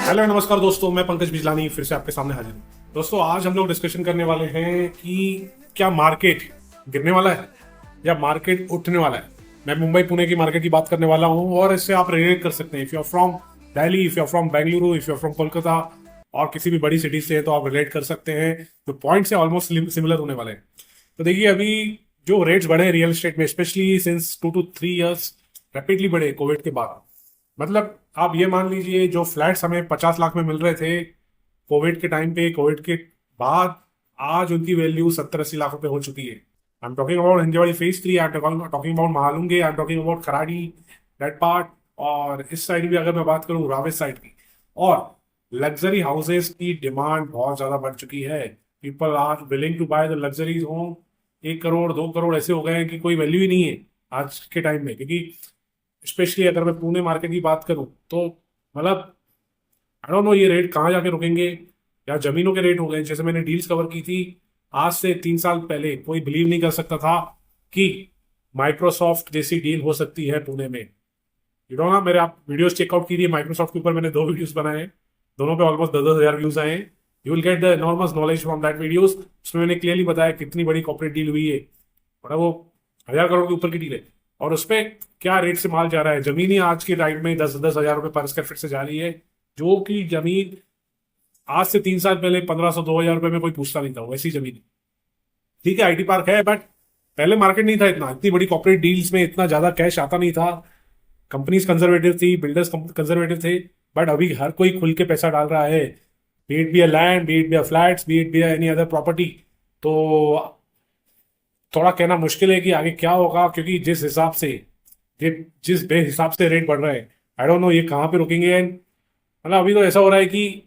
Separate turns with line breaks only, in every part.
Hello नमस्कार दोस्तों, मैं पंकज बिजलानी फिर से आपके सामने हाजिर हूँ। दोस्तों, आज हम लोग डिस्कशन करने वाले हैं कि क्या मार्केट गिरने वाला है या मार्केट उठने वाला है। मैं मुंबई पुणे की मार्केट की बात करने वाला हूँ और इससे आप रिलेट कर सकते हैं। If you are from Delhi, if you are from Bengaluru, if you are from Kolkata और किसी भी बड़ी सिटी से हैं तो आप रिलेट कर सकते हैं। तो पॉइंट्स है ऑलमोस्ट सिमिलर होने वाले हैं। तो देखिए, अभी जो रेट्स बढ़े रियल एस्टेट में, specially since 2 to 3 years rapidly बढ़े कोविड के बाद। मतलब आप ये मान लीजिए, जो फ्लैट्स हमें 50 लाख में मिल रहे थे कोविड के टाइम पे, कोविड के बाद आज उनकी वैल्यू 70-80 लाख रुपए हो चुकी है। आई am talking about Hinjawadi phase 3, I am talking about Mahalunge, I am talking about Kharadi, that part. और इस साइड भी अगर मैं बात करूँ रावेत साइड की, और लग्जरी हाउसेस की डिमांड बहुत ज्यादा बढ़ चुकी है। People are willing to buy the luxuries home. 1 crore 2 crore ऐसे हो गए हैं कि कोई वैल्यू ही नहीं है आज के टाइम में। क्योंकि स्पेशली अगर मैं पुणे मार्केट की बात करूं तो मतलब आई डोंट नो ये रेट कहाँ जाके रुकेंगे, या जमीनों के रेट हो गए। जैसे मैंने डील्स कवर की थी आज से 3 साल पहले, कोई बिलीव नहीं कर सकता था कि माइक्रोसॉफ्ट जैसी डील हो सकती है पुणे में। यू नो ना, मेरे आप वीडियोस चेकआउट कीजिए, माइक्रोसॉफ्ट के ऊपर मैंने 2 वीडियोस बनाए हैं, दोनों पे ऑलमोस्ट 10-10 हजार व्यूज आए हैं। You will get the enormous knowledge from that videos. उसमें मैंने क्लियरली बताया कितनी बड़ी कॉर्पोरेट डील हुई है, मतलब वो 1000 करोड़ के ऊपर की डील है। और उसपे क्या रेट से माल जा रहा है। जमीन ही आज के टाइम में 10-10 हजार रुपये पर स्क्वायर फीट से जा रही है, जो कि जमीन आज से 3 साल पहले 1500-2000 रुपये में कोई पूछता नहीं था, वैसी जमीन है। ठीक है, आईटी पार्क है, बट पहले मार्केट नहीं था इतना, इतनी बड़ी कॉर्पोरेट डील्स में इतना ज्यादा कैश आता नहीं था। कंपनीज कंजर्वेटिव थी, बिल्डर्स कंजर्वेटिव थे। बट अभी हर कोई खुल के पैसा डाल रहा है, B it be a land, B it be a flats, B it be any other property. तो थोड़ा कहना मुश्किल है कि आगे क्या होगा, क्योंकि जिस हिसाब से ये जिस बे हिसाब से रेट बढ़ रहा है, आई डोंट नो ये कहाँ पे रुकेंगे। मतलब अभी तो ऐसा हो रहा है कि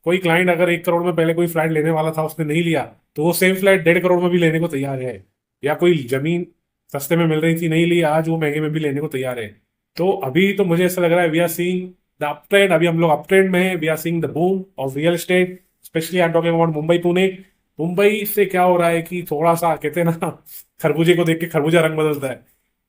कोई क्लाइंट अगर 1 करोड़ में पहले कोई फ्लैट लेने वाला था, उसने नहीं लिया, तो वो सेम फ्लैट 1.5 करोड़ में भी लेने को तैयार है। या कोई जमीन सस्ते में मिल रही थी, नहीं ली, आज वो महंगे में भी लेने को तैयार है। तो अभी तो मुझे ऐसा लग रहा है we are seeing the up trend. अभी हम लोग अप ट्रेंड में है, we are seeing the boom of real estate. Specially I am talking about Mumbai Pune. Mumbai से क्या हो रहा है कि थोड़ा सा कहते हैं ना, खरबूजे को देख के खरबूजा रंग बदलता है।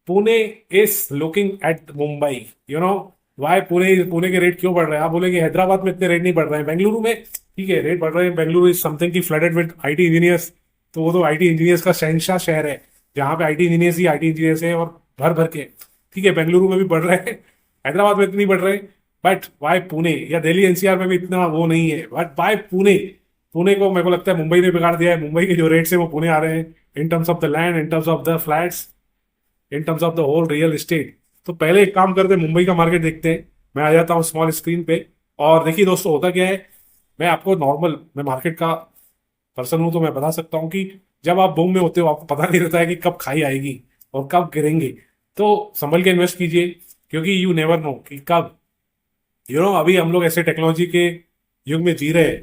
Pune is looking at Mumbai, you know why. Pune Pune के रेट क्यों बढ़ रहे हैं? आप बोलेंगे हैदराबाद में इतने रेट नहीं बढ़ रहे हैं, बेंगलुरु में ठीक है रेट बढ़ रहे हैं। बेंगलुरु इज समथिंग की फ्लडेड विद आईटी इंजीनियर्स। तो वो तो आईटी इंजीनियर्स का शहंशाह शहर है, जहाँ पे IT engineers he IT engineers हैं, और भर भर के। ठीक है, बेंगलुरु में भी बढ़ रहे हैं, हैदराबाद में इतनी बढ़ रहे हैं। बट वाई पुणे, या दिल्ली एनसीआर में भी इतना वो नहीं है, बट वाई पुणे? पुणे को मेरे को लगता है मुंबई ने बिगाड़ दिया है। मुंबई के जो रेट्स है वो पुणे आ रहे हैं, in terms of the land, in terms of the flats, in terms of the whole real estate. तो पहले एक काम करते हैं, मुंबई का मार्केट देखते हैं। मैं आ जाता हूँ स्मॉल स्क्रीन पे। और देखिए दोस्तों, होता क्या है, मैं आपको नॉर्मल, मैं मार्केट का पर्सन हूं तो मैं बता सकता हूँ कि जब आप बूम में होते हो, आपको पता नहीं रहता है कि कब खाई आएगी और कब गिरेंगे। तो संभल के इन्वेस्ट कीजिए, क्योंकि यू नेवर नो कि कब, अभी हम लोग ऐसे टेक्नोलॉजी के युग में जी रहे हैं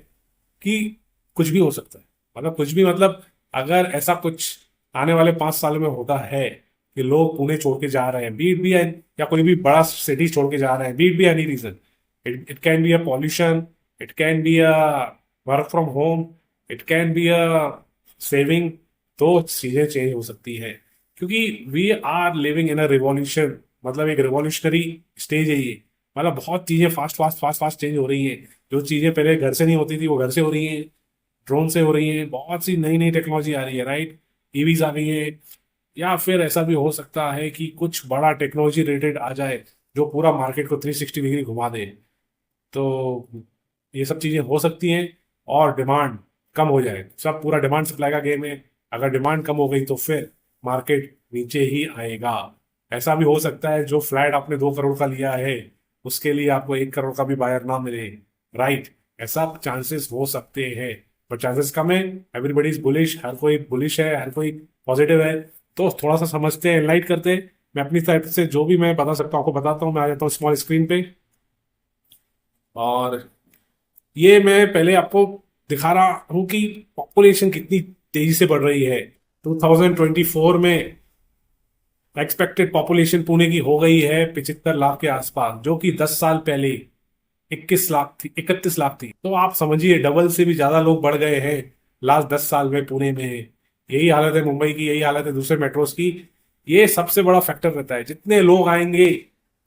कि कुछ भी हो सकता है। मतलब कुछ भी, मतलब अगर ऐसा कुछ आने वाले 5 साल में होता है कि लोग पुणे छोड़ के जा रहे हैं, बीट भी या कोई भी बड़ा सिटी छोड़ के जा रहे हैं, बीट भी any reason, it can be a pollution, it can be a work from home, it can be a saving. तो चीजें चेंज हो सकती है, क्योंकि we are living in a revolution. मतलब एक रिवॉल्यूशनरी स्टेज है ये। मतलब बहुत चीजें fast fast fast fast change हो रही हैं। जो चीजें पहले घर से नहीं होती थी वो घर से हो रही हैं, ड्रोन से हो रही हैं। बहुत सी नई नई टेक्नोलॉजी आ रही है, राइट। ईवीज आ गई है। या फिर ऐसा भी हो सकता है कि कुछ बड़ा टेक्नोलॉजी रिलेटेड आ जाए जो पूरा मार्केट को 360 डिग्री घुमा दे। तो ये सब चीजें हो सकती हैं। और डिमांड कम हो जाए, सब पूरा डिमांड सप्लाई का गेम है। अगर डिमांड कम हो गई तो फिर मार्केट नीचे ही आएगा। ऐसा भी हो सकता है जो फ्लैट आपने 2 करोड़ का लिया है, उसके लिए आपको 1 करोड़ का भी बायर ना मिले, राइट। ऐसा चांसेस हो सकते हैं, बट चांसेस कम है। एवरीबडी इज बुलिश, हर कोई बुलिश है, हर कोई पॉजिटिव है। तो थोड़ा सा समझते हैं, एनलाइट करते हैं। मैं अपनी साइड से जो भी मैं बता सकता हूँ आपको बताता हूँ। मैं आ जाता हूँ स्मॉल स्क्रीन पे, और ये मैं पहले आपको दिखा रहा हूँ कि पॉपुलेशन कितनी तेजी से बढ़ रही है। 2024 में एक्सपेक्टेड पॉपुलेशन पुणे की हो गई है 75 लाख के आसपास, जो कि 10 साल पहले 21 लाख थी, 31 लाख थी। तो आप समझिए डबल से भी ज्यादा लोग बढ़ गए हैं लास्ट 10 साल में पुणे में। यही हालत है मुंबई की, यही हालत है दूसरे मेट्रोज की। ये सबसे बड़ा फैक्टर रहता है, जितने लोग आएंगे,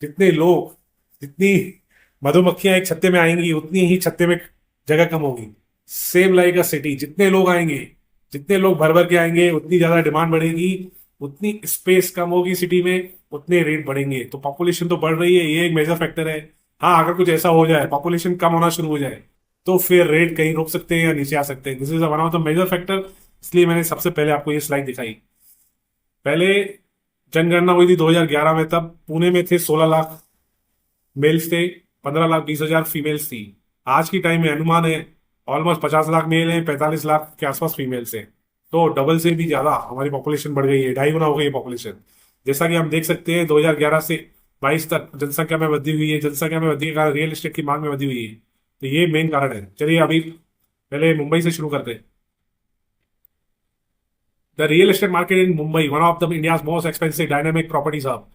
जितने लोग, जितनी मधुमक्खियां एक छत्ते में आएंगी, उतनी ही छत्ते में जगह कम होगी। सेम लाइक अ सिटी, जितने लोग आएंगे, जितने लोग भर भर के आएंगे, उतनी ज्यादा डिमांड बढ़ेगी, उतनी स्पेस कम होगी सिटी में, उतने रेट बढ़ेंगे। तो पॉपुलेशन तो बढ़ रही है, ये एक मेजर फैक्टर है। हाँ, अगर कुछ ऐसा हो जाए, पॉपुलेशन कम होना शुरू हो जाए, तो फिर रेट कहीं रुक सकते हैं या नीचे आ सकते हैं। This is one of the major factor. इसलिए मैंने सबसे पहले आपको ये स्लाइड दिखाई। पहले जनगणना हुई थी 2011 में, तब पुणे में थे 16 लाख मेल्स थे, 15,20,000 फीमेल्स थी। आज की टाइम में अनुमान है ऑलमोस्ट 50 लाख मेल हैं, 45 लाख के आसपास फीमेल्स हैं। तो डबल से भी ज्यादा हमारी पॉपुलेशन बढ़ गई है, 2.5 गुना हो गई है पॉपुलेशन। जैसा कि हम देख सकते हैं 2011 से 22 तक जनसंख्या में वृद्धि हुई है। जनसंख्या में वृद्धि के कारण रियल एस्टेट की मांग में वृद्धि हुई है। तो ये मेन कारण है। चलिए अभी पहले मुंबई से शुरू करते हैं। The real estate market in Mumbai, one of the India's most expensive dynamic properties hub,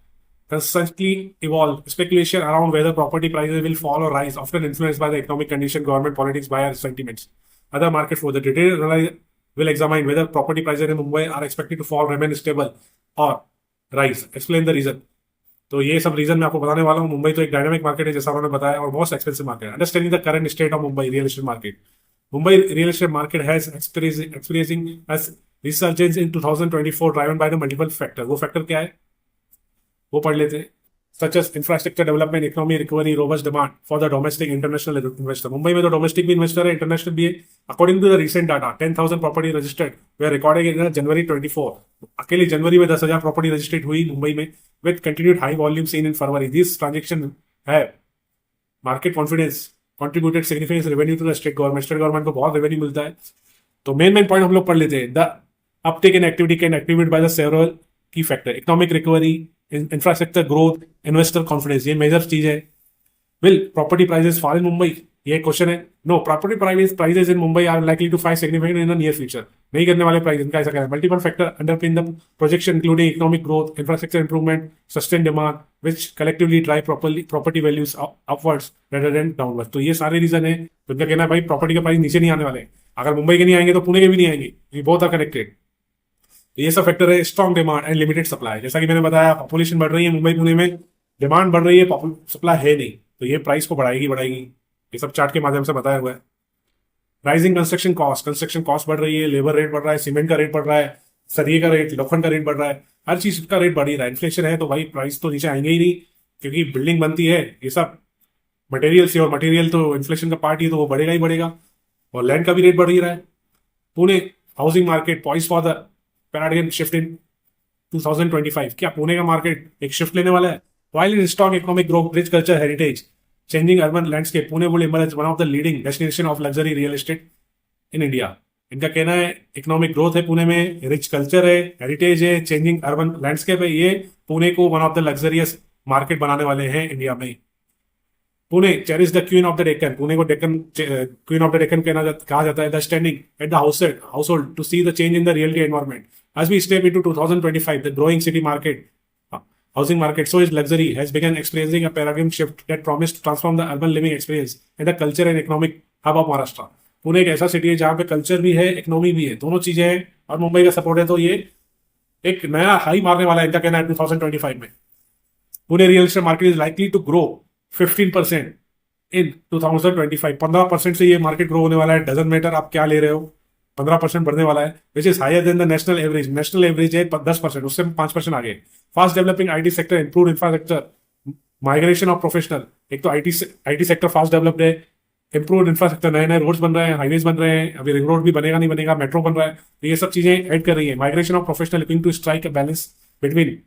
constantly evolve. Speculation around whether property prices will fall or rise, often influenced by the economic condition, government politics, buyer sentiments. Other market for the detailed analysis will examine whether property prices in Mumbai are expected to fall, remain stable, or rise. Explain the reason. तो ये सब reason मैं आपको बताने वाला हूँ। मुंबई तो एक डायनामिक मार्केट है, जैसा उन्होंने बताया, और most expensive market. Understanding the current state of Mumbai real estate market. Mumbai real estate market has experiencing as resurgence in 2024 driven by the multiple factor। वो फैक्टर क्या है वो पढ़ लेते हैं। Such as infrastructure development, economy recovery, robust demand for the domestic international investor. Mumbai में तो domestic भी इन्वेस्टर है, इंटरनेशनल भी है। According to the recent data, 10,000 property registered were recorded in January 24। अकेले जनवरी में 10,000 प्रॉपर्टी रजिस्टर्ड हुई मुंबई में, with continued high volume seen in February. This transaction है market confidence contributed significant revenue to the state government. State government को बहुत revenue मिलता है। तो मेन पॉइंट हम लोग पढ़ लेते हैं। The uptake in activity can activate by the several key factor, economic recovery, infrastructure growth, investor confidence, ये मेजर चीज है। Will property prices fall in Mumbai, ये क्वेश्चन है। No, property prices in Mumbai are likely to file significant in the near future. नहीं करने वाले price इनका, ऐसा क्या है। Multiple factor underpin the projection including economic growth, infrastructure improvement, sustain demand, which collectively drive property values upwards rather than downward. तो ये सारे रीजन है। तो इनका कहना है भाई प्रॉपर्टी का प्राइस नीचे नहीं आने वाले। अगर मुंबई के नहीं आएंगे तो पुणे के भी नहीं आएंगे। ये बहुत आर कनेक्टेड। ये सब फैक्टर है। Strong demand and limited supply, जैसा कि मैंने बताया पॉपुलेशन बढ़ रही है मुंबई पुणे में, डिमांड बढ़ रही है, सप्लाई है नहीं, तो ये प्राइस को बढ़ाएगी। ये सब चार्ट के माध्यम से बताया हुआ है। राइजिंग कंस्ट्रक्शन कॉस्ट बढ़ रही है, लेबर रेट बढ़ रहा है, सीमेंट का रेट बढ़ रहा है, सरिये का रेट, लोखंड का रेट बढ़ रहा है, हर चीज का रेट बढ़ ही रहा है। इन्फ्लेशन है तो भाई प्राइस तो नीचे आएंगे ही नहीं, क्योंकि बिल्डिंग बनती है ये सब मटेरियल से, और मटेरियल तो इन्फ्लेशन का पार्ट ही, तो वो बढ़ेगा ही बढ़ेगा। और लैंड का भी रेट बढ़ ही रहा है। Pune housing market poise for the paradigm shift in 2025। क्या पुणे का मार्केट एक शिफ्ट लेने वाला है? While in strong economic growth, rich culture heritage, changing urban landscape, Pune will emerge as one of the leading destination of luxury real estate in India। इनका कहना है economic growth है पुणे में, रिच कल्चर है, heritage है, changing urban landscape है, ये पुणे को one of the luxurious market बनाने वाले हैं इंडिया में। Pune cherish the queen of the Deccan, Pune को Deccan queen of the Deccan कहा जाता है। The standing at the household to see the change in the reality environment as we step into 2025, the growing city market, housing market, so is luxury, has begun experiencing a paradigm shift that promised to transform the urban living experience and the culture and economic hub of Maharashtra। Pune एक ऐसा city है जहाँ पे culture भी है, economy भी है, दोनों चीजें हैं, और मुंबई का सपोर्ट है। तो ये एक नया हाई मारने वाला है, इनका कहना है 2025 में। Pune real estate market is likely to grow 15% in 2025। 15% से ये मार्केट ग्रो होने वाला है। डजन मैटर आप क्या ले रहे हो, 15% बढ़ने वाला है, which is higher than the national average. National average है 10%, उससे 5% आगे। Fast developing IT sector, improve infrastructure, migration of professional. एक तो आईटी सेक्टर फास्ट डेवलप्ड है, इंप्रूव इंफ्रास्ट्रक्चर, नए नए रोड्स बन रहे हैं, हाईवेज बन रहे हैं, अभी रिंग रोड भी बनेगा नहीं बनेगा, मेट्रो बन रहा है, तो ये सब चीजें ऐड कर रही है। Migration of professional, looking to strike a balance between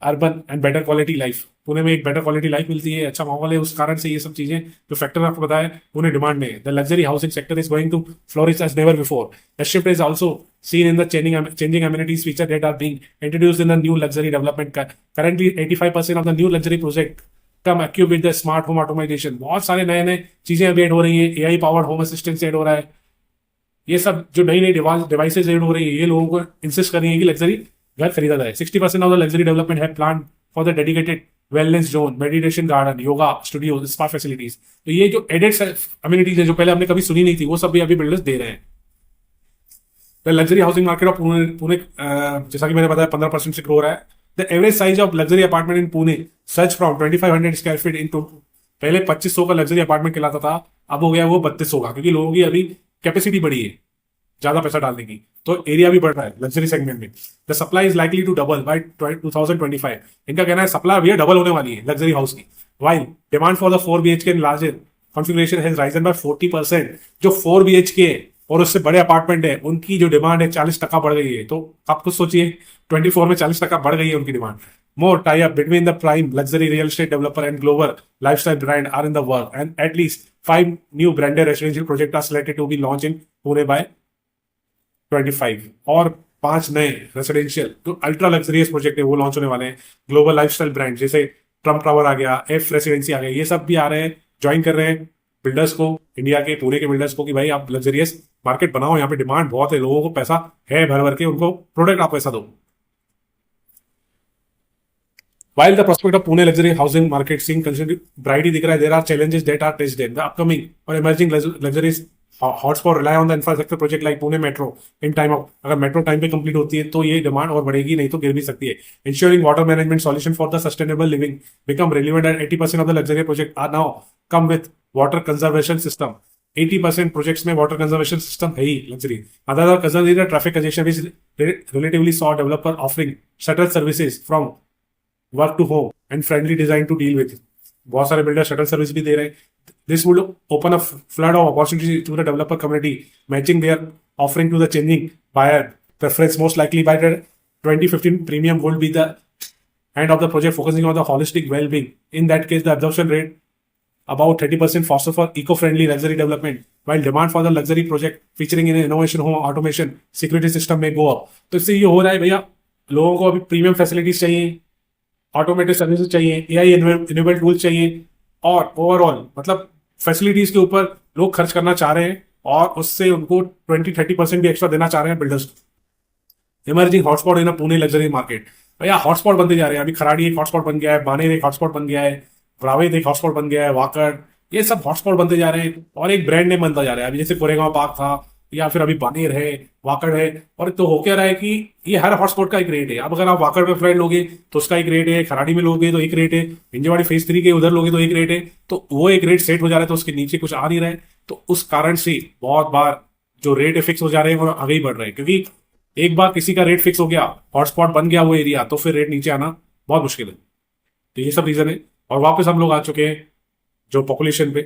urban and better quality life. Pune में एक बेटर क्वालिटी लाइफ मिलती है, अच्छा माहौल है, उस कारण से ये सब चीजें जो फैक्टर आपको बताया पुणे डिमांड में। The luxury housing sector is going to flourish as never before. The shift is also seen in the changing amenities feature that are being introduced in the new luxury development। Currently 85% of the new luxury project come equipped with the smart home automation। बहुत सारे नए नए चीजें अभी add हो रही है, AI powered home assistant add हो रहा है। ये सब जो नई नई डिवाइसेज ऐड हो रही है, ये लोगों को इंसिस्ट कर रही है कि लग्जरी घर खरीदा जाए। 60% ऑफ द लग्जरी डेवलपमेंट है plan for the dedicated wellness zone, meditation garden, yoga studio, spa facilities. तो ये जो एडेड अम्यूनिटीज है जो पहले हमने कभी सुनी नहीं थी, वो सब भी अभी बिल्डर्स दे रहे हैं। The luxury housing market of Pune जैसा कि मैंने बताया 15% से ग्रो रहा है। The average size of luxury apartment in Pune search from 2500 square feet in पहले 2500 का लग्जरी अपार्टमेंट कहलाता था, अब हो गया वो 3200 का, क्योंकि लोगों की अभी कैपेसिटी बढ़ी है ज्यादा पैसा डालने की, तो एरिया भी बढ़ रहा है लग्जरी सेगमेंट में। The supply is likely to double by 2025। इनका कहना है सप्लाई अभी डबल होने वाली है लग्जरी हाउस की, while demand for the 4 BHK in larger configuration has risen bye 40%। जो 4 BHK और उससे बड़े अपार्टमेंट है उनकी जो डिमांड है 40% बढ़ गई है। तो आप कुछ सोचिए, 24 में 40% बढ़ गई है उनकी demand. More tie-up between the prime luxury real estate developer and global lifestyle brand are in the work, and at least 5 new branded residential projects are selected to be launched in Pune by 25। और 5 नए residential जो ultra luxurious project है वो launch होने वाले हैं। Global lifestyle brand जैसे Trump tower आ गया, एफ रेसिडेंसी आ गया, ये सब भी आ रहे हैं, ज्वाइन कर रहे हैं बिल्डर्स को, इंडिया के पुणे के बिल्डर्स को, कि भाई आप लग्जरियस मार्केट बनाओ, यहाँ पे डिमांड बहुत है, लोगों को पैसा है भर भर के, उनको प्रोडक्ट आप पैसा दो। While the prospect of Pune luxury housing market seeing considerably bright दिख रहा है, there are challenges that are tested. The upcoming or emerging luxuries hotspot rely on the infrastructure project like Pune Metro in time of, अगर metro time पे complete होती है तो ये demand और बढ़ेगी, नहीं तो गिर भी सकती है। Ensuring water management solution for the sustainable living become relevant, and 80% of the luxury project are now come with water conservation system। 80% projects में वाटर कंजर्वेशन सिस्टम है ही luxury. Other conserve traffic congestion is relatively saw developer offering shuttle services from work to home and friendly design to deal with. बहुत सारे builder shuttle service भी दे रहे हैं। This would open a flood of opportunity to the developer community, matching their offering to the changing buyer preference. Most likely by the 2015 premium would be the end of the project focusing on the holistic well-being. In that case, the absorption rate about 30% faster for eco-friendly luxury development, while demand for the luxury project featuring in innovation, home automation, security system may go up। तो इससे ये हो रहा है भैया, लोगों को अभी प्रीमियम फैसिलिटीज चाहिए, ऑटोमेटेड सर्विसेज चाहिए, एआई इनेबल्ड टूल्स चाहिए, और ओवरऑल मतलब फैसिलिटीज के ऊपर लोग खर्च करना चाह रहे हैं, और उससे उनको 20-30% भी एक्स्ट्रा देना चाह रहे हैं बिल्डर्स को। इमर्जिंग हॉटस्पॉट इन पुणे लग्जरी मार्केट, भैया हॉटस्पॉट बनते जा रहे हैं। अभी खराड़ी एक हॉटस्पॉट बन गया है, बानेर एक हॉटस्पॉट बन गया है, ब्रावेद एक हॉटस्पॉट बन गया है, वाकड़, ये सब हॉटस्पॉट बनते जा रहे हैं, और एक ब्रांड नेम बनता जा रहा है। अभी जैसे कोरेगांव पार्क था, या फिर अभी बानेर है, वाकड़ है, और तो हो क्या रहा है कि ये हर हॉटस्पॉट का एक रेट है। अब अगर आप वाकड़ पे फ्लैट लोगे तो उसका एक रेट है, खराड़ी में लोगे तो एक रेट है, हिंजेवाड़ी फेज 3 के उधर लोगे तो एक रेट है, तो वो एक रेट सेट हो जा रहा है, तो उसके नीचे कुछ आ नहीं रहा है। तो उस कारण से बहुत बार जो रेट फिक्स हो जा रहे हैं वो आगे ही बढ़ रहे हैं, क्योंकि एक बार किसी का रेट फिक्स हो गया, हॉटस्पॉट बन गया वो एरिया, तो फिर रेट नीचे आना बहुत मुश्किल है। तो ये सब रीजन है। और वापस हम लोग आ चुके हैं जो पॉपुलेशन पे।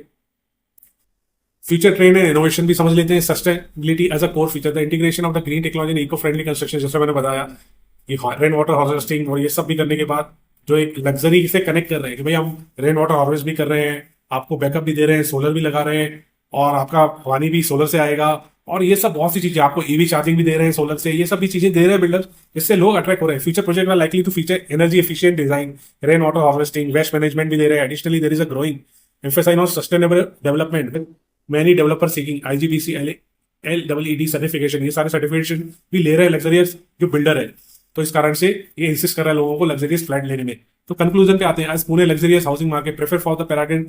फ्यूचर ट्रेंड एंड इनोवेशन भी समझ लेते हैं। Sustainability as a core feature, the integration of the green technology and eco friendly construction, जैसे मैंने बताया कि रेन वाटर हार्वेस्टिंग और ये सब भी करने के बाद जो एक लग्जरी से कनेक्ट कर रहे हैं कि भाई हम रेन वाटर हार्वेस्ट भी कर रहे हैं, आपको बैकअप भी दे रहे हैं, सोलर भी लगा रहे हैं, और आपका पानी भी सोलर से आएगा, और ये सब बहुत सी चीजें, आपको ईवी चार्जिंग भी दे रहे हैं सोलर से, ये सब भी चीजें दे रहे हैं बिल्डर्स, इससे लोग अट्रैक्ट हो रहे हैं। Future project are likely to feature energy efficient design, rain water harvesting, waste management भी दे रहे हैं। Additionally there is a growing emphasise on sustainable development with many developer seeking IGBC LEED certification. ये सारे certification भी ले रहे हैं लग्जरियस जो बिल्डर है, तो इस कारण से ये इंसिस्ट कर रहा है लोगों को लग्जरियस फ्लैट लेने में। तो कंक्लूजन पे आते हैं। As Pune luxurious housing market prefer for the paradigm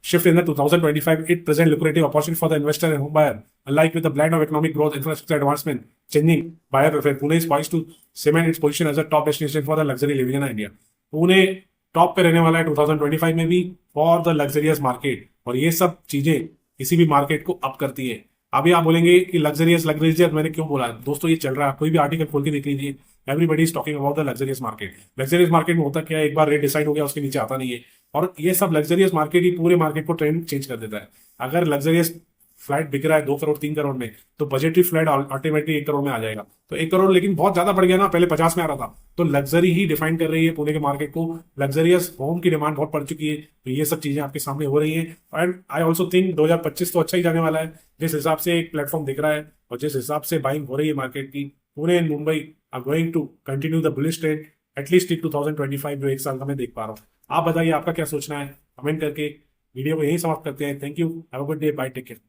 shift in the 2025, it presents lucrative opportunity for the investor and home buyer. Alike with the blend of economic growth, infrastructure advancement, changing buyer preference, Pune is poised to cement its position as a top destination for the luxury living in India. Pune top पे रहने वाला है 2025 में भी for the luxurious market, और ये सब चीजें किसी भी मार्केट को अप करती है। अभी आप बोलेंगे कि लग्जरियस लग्जरियस मैंने क्यों बोला, दोस्तों ये चल रहा है, कोई भी आर्टिकल खोल के देख लीजिए, everybody is talking about the luxurious market. Luxurious market में होता क्या है, एक बार रेट डिसाइड हो गया उसके नीचे आता नहीं है, और ये सब लग्जरियस मार्केट ही पूरे मार्केट को ट्रेंड चेंज कर देता है। अगर लग्जरियस फ्लैट बिक रहा है 2 करोड़ 3 करोड़ में, तो बजटरी फ्लैट अल्टीमेटली 1 करोड़ में आ जाएगा। तो 1 करोड़ लेकिन बहुत ज्यादा बढ़ गया ना, पहले 50 में आ रहा था। तो लग्जरी ही डिफाइन कर रही है पुणे के मार्केट को, लग्जरियस होम की डिमांड बहुत बढ़ चुकी है। तो ये सब चीजें आपके सामने हो रही है, एंड आई ऑल्सो थिंक 2025 तो अच्छा ही जाने वाला है, जिस हिसाब से एक प्लेटफॉर्म दिख रहा है और जिस हिसाब से बाइंग हो रही है मार्केट की। Pune and Mumbai are going to continue the bullish trend at least 2025, जो 1 साल का मैं देख पा रहा हूँ। आप बताइए आपका क्या सोचना है, कमेंट करके। वीडियो को यही समाप्त करते हैं। Thank you, have a good day, bye, take care.